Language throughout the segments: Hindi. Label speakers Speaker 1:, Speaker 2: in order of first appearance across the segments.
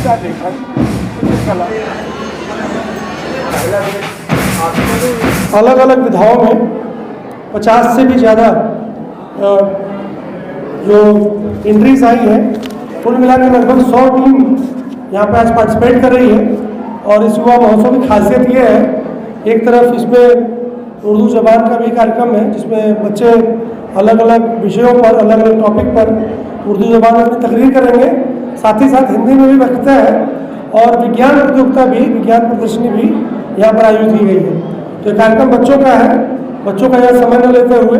Speaker 1: क्या देखा कला
Speaker 2: अलग अलग विधाओं में 50 से भी ज़्यादा जो एंट्रीज आई है, कुल मिलाकर लगभग 100 टीम यहाँ पे आज पार्टिसिपेट कर रही है। और इस युवा महोत्सव की खासियत ये है, एक तरफ इसमें उर्दू ज़बान का भी कार्यक्रम है जिसमें बच्चे अलग अलग विषयों पर, अलग अलग टॉपिक पर उर्दू ज़बान में अपनी तकरीर करेंगे, साथ ही साथ हिंदी में भी वक्तव्य है और विज्ञान प्रतियोगिता भी, विज्ञान प्रदर्शनी भी यहाँ पर आयोजित की गई है। तो ये कार्यक्रम बच्चों का है, बच्चों का यह समय न लेते हुए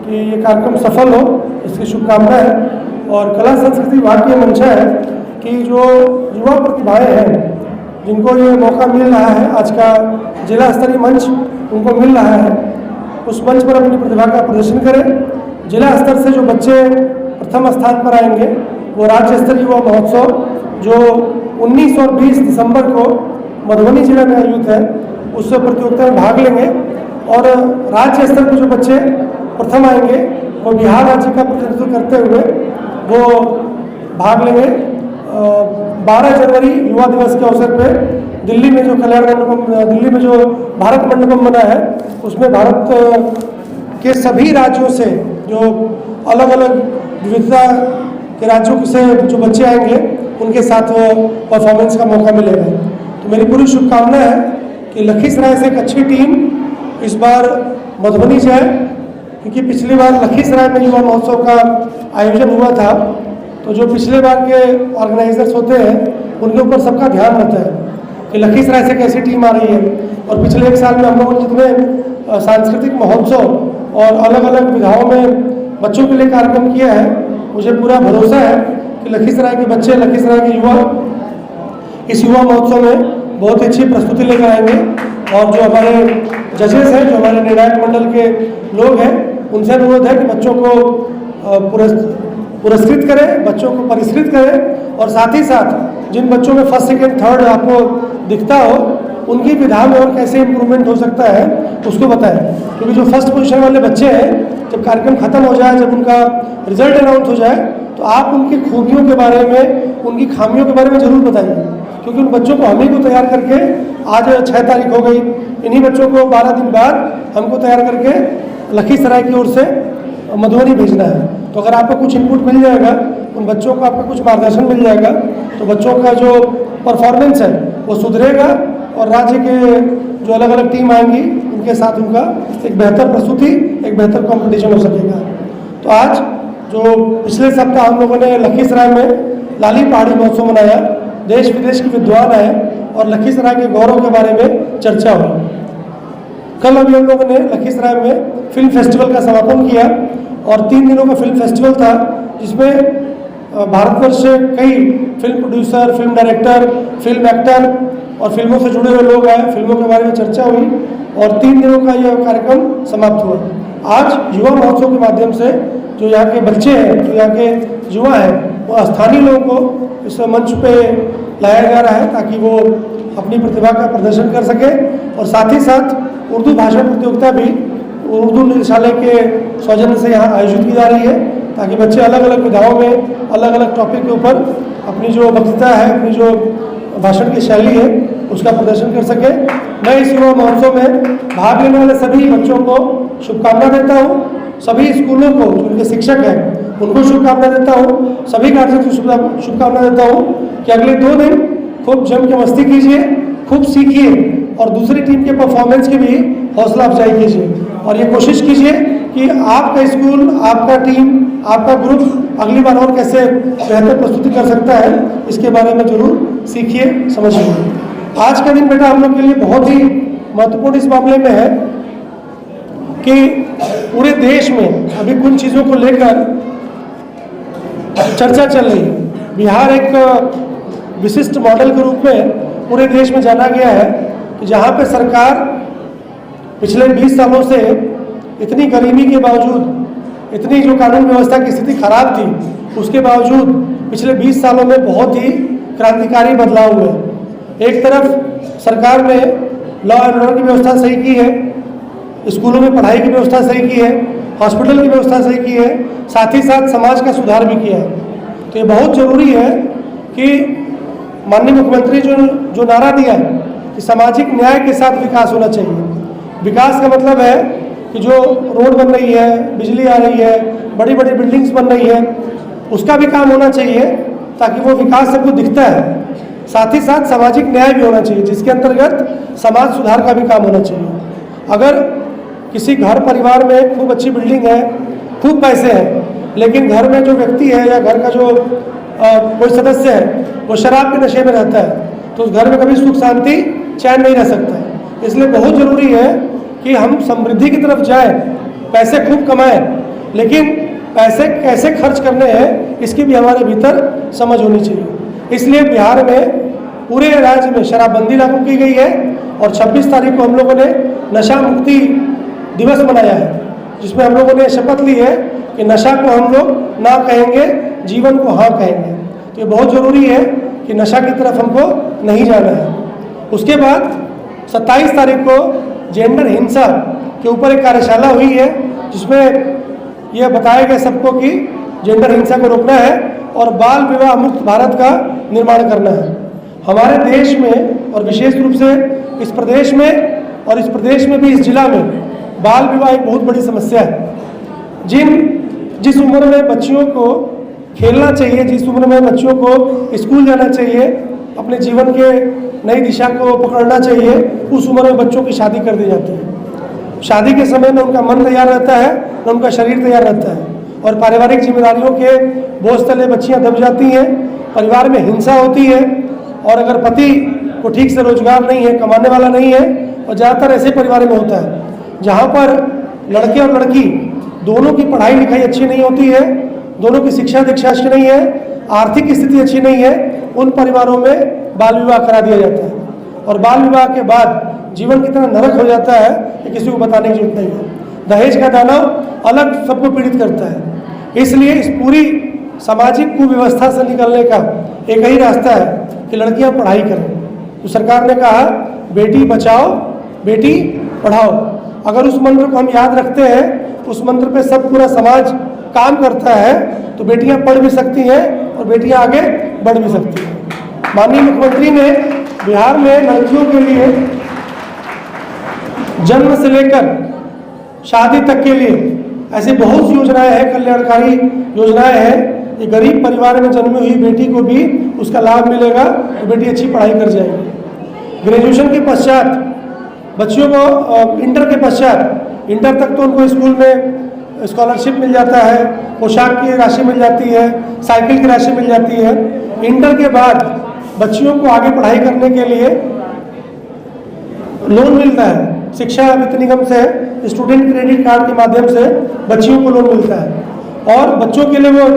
Speaker 2: कि ये कार्यक्रम सफल हो, इसकी शुभकामनाएं है। और कला संस्कृति विभाग की मंशा है कि जो युवा प्रतिभाएं हैं जिनको ये मौका मिल रहा है, आज का जिला स्तरीय मंच उनको मिल रहा है, उस मंच पर अपनी प्रतिभा का प्रदर्शन करें। जिला स्तर से जो बच्चे प्रथम स्थान पर आएंगे वो राज्य स्तरीय युवा महोत्सव जो 19 और 20 दिसंबर को मधुबनी जिला में आयोजित है, उस प्रतियोगिता में भाग लेंगे। और राज्य स्तर पर जो बच्चे प्रथम आएंगे वो बिहार राज्य का प्रतिनिधित्व करते हुए वो भाग लेंगे। 12 जनवरी युवा दिवस के अवसर पर दिल्ली में जो कल्याण मंडपम, दिल्ली में जो भारत मंडपम बना है, उसमें भारत के सभी राज्यों से जो अलग अलग विविधता के राज्यों से जो बच्चे आएंगे उनके साथ परफॉर्मेंस का मौका मिलेगा। तो मेरी पूरी शुभकामना है कि लखीसराय से एक अच्छी टीम इस बार मधुबनी जाए, क्योंकि पिछली बार लखीसराय में युवा महोत्सव का आयोजन हुआ था, तो जो पिछले बार के ऑर्गेनाइजर्स होते हैं उनके ऊपर सबका ध्यान रहता है कि लखीसराय से कैसी टीम आ रही है। और पिछले एक साल में हम लोगों ने जितने सांस्कृतिक महोत्सव और अलग अलग विधाओं में बच्चों के लिए कार्यक्रम किया है, मुझे पूरा भरोसा है कि लखीसराय के बच्चे, लखीसराय के युवा इस युवा महोत्सव में बहुत अच्छी प्रस्तुति लेकर आएंगे। और जो हमारे जजेस हैं, जो हमारे निर्णायक मंडल के लोग हैं, उनसे अनुरोध है कि बच्चों को पुरस्कृत करें, बच्चों को परिष्कृत करें और साथ ही साथ जिन बच्चों में फर्स्ट सेकंड थर्ड आपको दिखता हो उनकी विधा में और कैसे इम्प्रूवमेंट हो सकता है उसको बताएं। क्योंकि जो फर्स्ट पोजीशन वाले बच्चे हैं, जब कार्यक्रम खत्म हो जाए, जब उनका रिजल्ट अनाउंस हो जाए, तो आप उनकी खूबियों के बारे में, उनकी खामियों के बारे में ज़रूर बताइए। क्योंकि उन बच्चों को हम ही को तैयार करके, आज 6 तारीख हो गई, इन्हीं बच्चों को 12 दिन बाद हमको तैयार करके लखीसराय की ओर से मधुबनी भेजना है। तो अगर आपको कुछ इनपुट मिल जाएगा, उन बच्चों को आपका कुछ मार्गदर्शन मिल जाएगा, तो बच्चों का जो परफॉर्मेंस है वो सुधरेगा और राज्य के जो अलग अलग टीम आएंगी उनके साथ उनका एक बेहतर प्रस्तुति, एक बेहतर कंपटीशन हो सकेगा। तो आज जो पिछले सप्ताह हम लोगों ने लखीसराय में लाली पहाड़ी महोत्सव मनाया, देश विदेश के विद्वान आए और लखीसराय के गौरव के बारे में चर्चा हुई। कल अभी हम लोगों ने लखीसराय में फिल्म फेस्टिवल का समापन किया और 3 दिनों का फिल्म फेस्टिवल था, जिसमें भारतवर्ष से कई film producer, film director, film actor और फिल्मों से जुड़े हुए लोग आए, फिल्मों के बारे में चर्चा हुई और 3 दिनों का यह कार्यक्रम समाप्त हुआ। आज युवा महोत्सव के माध्यम से जो यहाँ के बच्चे हैं, जो यहाँ के युवा हैं, वो स्थानीय लोगों को इस मंच पे लाया जा रहा है ताकि वो अपनी प्रतिभा का प्रदर्शन कर सके। और साथ ही साथ उर्दू भाषा प्रतियोगिता भी उर्दू निदेशालय के सौजन्य से यहाँ आयोजित की जा रही है, ताकि बच्चे अलग अलग विधाओं में, अलग अलग टॉपिक के ऊपर अपनी जो वक्तृता है, अपनी जो भाषण की शैली है, उसका प्रदर्शन कर सके। मैं इस युवा महोत्सव में भाग लेने वाले सभी बच्चों को शुभकामना देता हूँ, सभी स्कूलों को जो उनके शिक्षक हैं उनको शुभकामना देता हूँ, सभी गार्जियन को शुभकामना देता हूँ कि अगले 2 दिन खूब जम के मस्ती कीजिए, खूब सीखिए और दूसरी टीम के परफॉर्मेंस की भी हौसला अफजाई कीजिए। और ये कोशिश कीजिए कि आपका स्कूल, आपका टीम, आपका ग्रुप अगली बार और कैसे बेहतर प्रस्तुति कर सकता है, इसके बारे में जरूर सीखिए, समझिए। आज का दिन बेटा हम लोग के लिए बहुत ही महत्वपूर्ण इस मामले में है कि पूरे देश में अभी कुछ चीज़ों को लेकर चर्चा चल रही है। बिहार एक विशिष्ट मॉडल के रूप में पूरे देश में जाना गया है कि जहाँ पे सरकार पिछले 20 सालों से इतनी गरीबी के बावजूद, इतनी जो कानून व्यवस्था की स्थिति खराब थी, उसके बावजूद पिछले 20 सालों में बहुत ही क्रांतिकारी बदलाव हुए। एक तरफ सरकार ने लॉ एंड ऑर्डर की व्यवस्था सही की है, स्कूलों में पढ़ाई की व्यवस्था सही की है, हॉस्पिटल की व्यवस्था सही की है, साथ ही साथ समाज का सुधार भी किया है। तो ये बहुत ज़रूरी है कि माननीय मुख्यमंत्री जो नारा दिया कि सामाजिक न्याय के साथ विकास होना चाहिए। विकास का मतलब है कि जो रोड बन रही है, बिजली आ रही है, बड़ी बड़ी बिल्डिंग्स बन रही है, उसका भी काम होना चाहिए ताकि वो विकास सबको दिखता है। साथ ही साथ सामाजिक न्याय भी होना चाहिए, जिसके अंतर्गत समाज सुधार का भी काम होना चाहिए। अगर किसी घर परिवार में खूब अच्छी बिल्डिंग है, खूब पैसे हैं, लेकिन घर में जो व्यक्ति है या घर का जो कोई सदस्य है वो शराब के नशे में रहता है, तो उस घर में कभी सुख शांति चैन नहीं रह सकता है। इसलिए बहुत ज़रूरी है कि हम समृद्धि की तरफ जाएं, पैसे खूब कमाएं, लेकिन पैसे कैसे खर्च करने हैं इसकी भी हमारे भीतर समझ होनी चाहिए। इसलिए बिहार में पूरे राज्य में शराबबंदी लागू की गई है और 26 तारीख को हम लोगों ने नशा मुक्ति दिवस मनाया है, जिसमें हम लोगों ने शपथ ली है कि नशा को हम लोग ना कहेंगे, जीवन को हाँ कहेंगे। तो ये बहुत ज़रूरी है कि नशा की तरफ हमको नहीं जाना है। उसके बाद 27 तारीख को जेंडर हिंसा के ऊपर एक कार्यशाला हुई है, जिसमें यह बताया गया सबको कि जेंडर हिंसा को रोकना है और बाल विवाह मुक्त भारत का निर्माण करना है। हमारे देश में और विशेष रूप से इस प्रदेश में भी इस जिला में बाल विवाह एक बहुत बड़ी समस्या है। जिस उम्र में बच्चियों को खेलना चाहिए, जिस उम्र में बच्चियों को स्कूल जाना चाहिए, अपने जीवन के नई दिशा को पकड़ना चाहिए, उस उम्र में बच्चों की शादी कर दी जाती है। शादी के समय न उनका मन तैयार रहता है, न उनका शरीर तैयार रहता है, और पारिवारिक जिम्मेदारियों के बोझ तले बच्चियाँ दब जाती हैं, परिवार में हिंसा होती है, और अगर पति को ठीक से रोजगार नहीं है, कमाने वाला नहीं है, और ज़्यादातर ऐसे परिवार में होता है जहाँ पर लड़के और लड़की दोनों की पढ़ाई लिखाई अच्छी नहीं होती है, दोनों की शिक्षा दीक्षा अच्छी नहीं है, आर्थिक स्थिति अच्छी नहीं है, उन परिवारों में बाल विवाह करा दिया जाता है। और बाल विवाह के बाद जीवन कितना नरक हो जाता है कि किसी को बताने की जरूरत नहीं है। दहेज का दानव अलग सबको पीड़ित करता है। इसलिए इस पूरी सामाजिक कुव्यवस्था से निकलने का एक ही रास्ता है कि लड़कियां पढ़ाई करें। तो सरकार ने कहा बेटी बचाओ बेटी पढ़ाओ। अगर उस मंत्र को हम याद रखते हैं, उस मंत्र पे सब पूरा समाज काम करता है, तो बेटियां पढ़ भी सकती हैं और बेटियां आगे बढ़ भी सकती हैं। माननीय मुख्यमंत्री ने बिहार में लड़कियों के लिए जन्म से लेकर शादी तक के लिए ऐसी बहुत सी योजनाएं हैं, कल्याणकारी योजनाएं हैं। ये गरीब परिवार में जन्मी हुई बेटी को भी उसका लाभ मिलेगा, तो बेटी अच्छी पढ़ाई कर जाएगी। ग्रेजुएशन के पश्चात बच्चियों को इंटर के पश्चात, इंटर तक तो उनको स्कूल में स्कॉलरशिप मिल जाता है, पोशाक की राशि मिल जाती है, साइकिल की राशि मिल जाती है। इंटर के बाद बच्चियों को आगे पढ़ाई करने के लिए लोन मिलता है, शिक्षा वित्त निगम से, स्टूडेंट क्रेडिट कार्ड के माध्यम से बच्चियों को लोन मिलता है। और बच्चों के लिए वो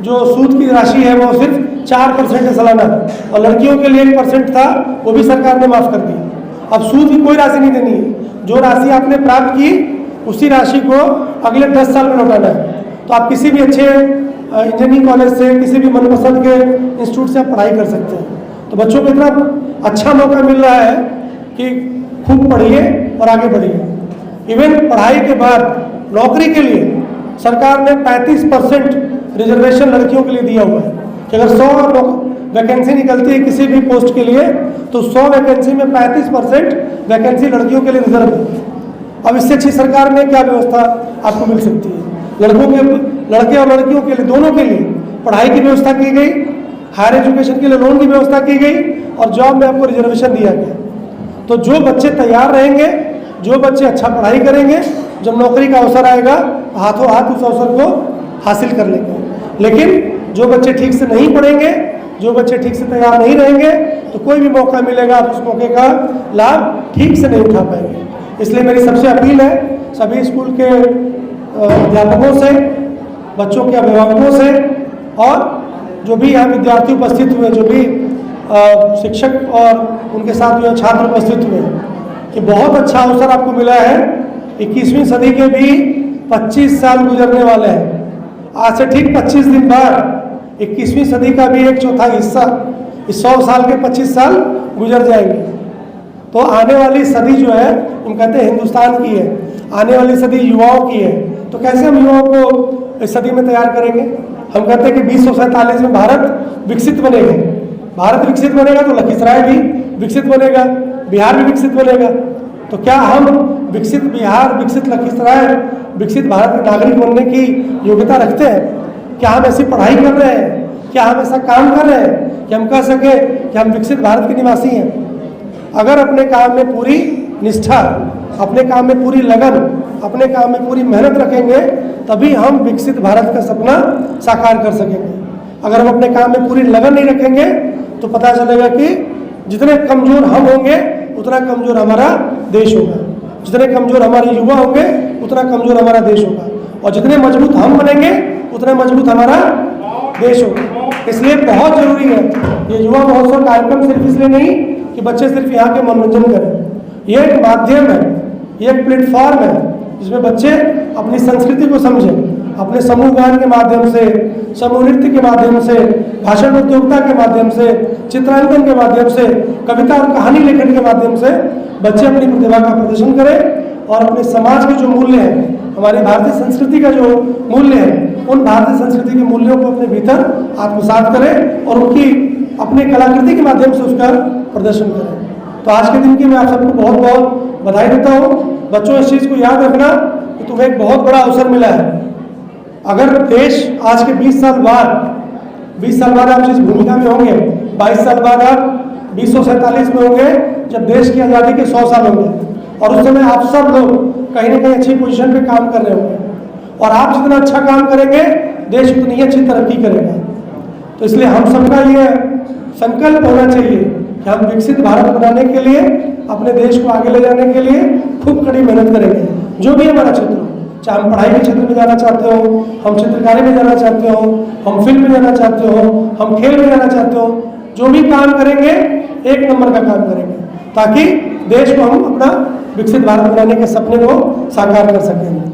Speaker 2: जो सूद की राशि है वो सिर्फ 4% है सालाना, और लड़कियों के लिए 1% था, वो भी सरकार ने माफ़ कर दिया। अब सूद की कोई राशि नहीं देनी है, जो राशि आपने प्राप्त की उसी राशि को अगले 10 साल में लौटाना है। तो आप किसी भी अच्छे इंजीनियरिंग कॉलेज से, किसी भी मनपसंद के इंस्टीट्यूट से आप पढ़ाई कर सकते हैं। तो बच्चों को इतना अच्छा मौका मिल रहा है कि खूब पढ़िए और आगे बढ़िए। इवन पढ़ाई के बाद नौकरी के लिए सरकार ने 35% रिजर्वेशन लड़कियों के लिए दिया हुआ है कि अगर 100 वैकेंसी निकलती है किसी भी पोस्ट के लिए, तो 100 वैकेंसी में 35% वैकेंसी लड़कियों के लिए रिजर्व है। अब इससे अच्छी सरकार में क्या व्यवस्था आपको मिल सकती है। लड़के और लड़कियों के लिए, दोनों के लिए पढ़ाई की व्यवस्था की गई, हायर एजुकेशन के लिए लोन की व्यवस्था की गई, और जॉब में आपको रिजर्वेशन दिया गया। तो जो बच्चे तैयार रहेंगे, जो बच्चे अच्छा पढ़ाई करेंगे, जब नौकरी का अवसर आएगा हाथों हाथ उस अवसर को हासिल कर लेंगे। लेकिन जो बच्चे ठीक से नहीं पढ़ेंगे, जो बच्चे ठीक से तैयार नहीं रहेंगे, तो कोई भी मौका मिलेगा आप उस मौके का लाभ ठीक से नहीं उठा पाएंगे। इसलिए मेरी सबसे अपील है सभी स्कूल के अध्यापकों से, बच्चों के अभिभावकों से, और जो भी यहाँ विद्यार्थी उपस्थित हुए, जो भी शिक्षक और उनके साथ जो छात्र उपस्थित हुए, कि बहुत अच्छा अवसर आपको मिला है। 21वीं सदी के भी 25 साल गुजरने वाले हैं। आज से ठीक 25 दिन बाद 21वीं सदी का भी 1/4 हिस्सा, इस 100 साल के 25 साल गुजर जाएंगे। तो आने वाली सदी जो है, हम कहते हैं हिंदुस्तान की है, आने वाली सदी युवाओं की है। तो कैसे हम युवाओं को इस सदी में तैयार करेंगे? हम कहते हैं कि 2047 में भारत विकसित बनेगा, भारत विकसित बनेगा तो लखीसराय भी विकसित बनेगा, बिहार भी विकसित बनेगा। तो क्या हम विकसित बिहार, विकसित लखीसराय, विकसित भारत के नागरिक बनने की योग्यता रखते हैं? क्या हम ऐसी पढ़ाई कर रहे हैं? क्या हम ऐसा काम कर रहे हैं कि हम कह सके कि हम विकसित भारत के निवासी हैं? अगर अपने काम में पूरी निष्ठा, अपने काम में पूरी लगन, अपने काम में पूरी मेहनत रखेंगे, तभी हम विकसित भारत का सपना साकार कर सकेंगे। अगर हम अपने काम में पूरी लगन नहीं रखेंगे तो पता चलेगा कि जितने कमज़ोर हम होंगे उतना कमज़ोर हमारा देश होगा, जितने कमज़ोर हमारे युवा होंगे उतना कमज़ोर हमारा देश होगा, और जितने मजबूत हम बनेंगे उतना मजबूत हमारा देश होगा। इसलिए बहुत ज़रूरी है ये युवा महोत्सव कार्यक्रम सिर्फ इसलिए नहीं कि बच्चे सिर्फ यहाँ के मनोरंजन करें, ये एक माध्यम है, ये एक प्लेटफॉर्म है जिसमें बच्चे अपनी संस्कृति को समझें, अपने समूह गान के माध्यम से, समूह नृत्य के माध्यम से, भाषण प्रतियोगिता के माध्यम से, चित्रांकन के माध्यम से, कविता और कहानी लेखन के माध्यम से बच्चे अपनी प्रतिभा का प्रदर्शन करें और अपने समाज के जो मूल्य हैं, हमारी भारतीय संस्कृति का जो मूल्य है, उन भारतीय संस्कृति के मूल्यों को अपने भीतर आत्मसात करें और उनकी अपने कलाकृति के माध्यम से उसका प्रदर्शन करें। तो आज के दिन की मैं आप सबको बहुत बहुत बधाई देता हूँ। बच्चों, इस चीज़ को याद रखना कि तुम्हें एक बहुत बड़ा अवसर मिला है। अगर देश आज के 20 साल बाद आप जिस भूमिका में होंगे, 22 साल बाद आप 2047 में होंगे जब देश की आज़ादी के 100 साल होंगे, और उस समय आप सब लोग कहीं ना कहीं अच्छी पोजीशन पे काम कर रहे होंगे, और आप जितना अच्छा काम करेंगे देश उतनी ही अच्छी तरक्की करेगा। तो इसलिए हम सबका ये संकल्प होना चाहिए कि हम विकसित भारत बनाने के लिए, अपने देश को आगे ले जाने के लिए खूब कड़ी मेहनत करेंगे, जो भी हमारा क्षेत्र हो, चाहे हम पढ़ाई के क्षेत्र में जाना चाहते हो, हम चित्रकारी में जाना चाहते हो, हम फिल्म में जाना चाहते हो, हम खेल में जाना चाहते हो, जो भी काम करेंगे एक नंबर का काम करेंगे, ताकि देश को हम अपना विकसित भारत बनाने के सपने को साकार कर सकें।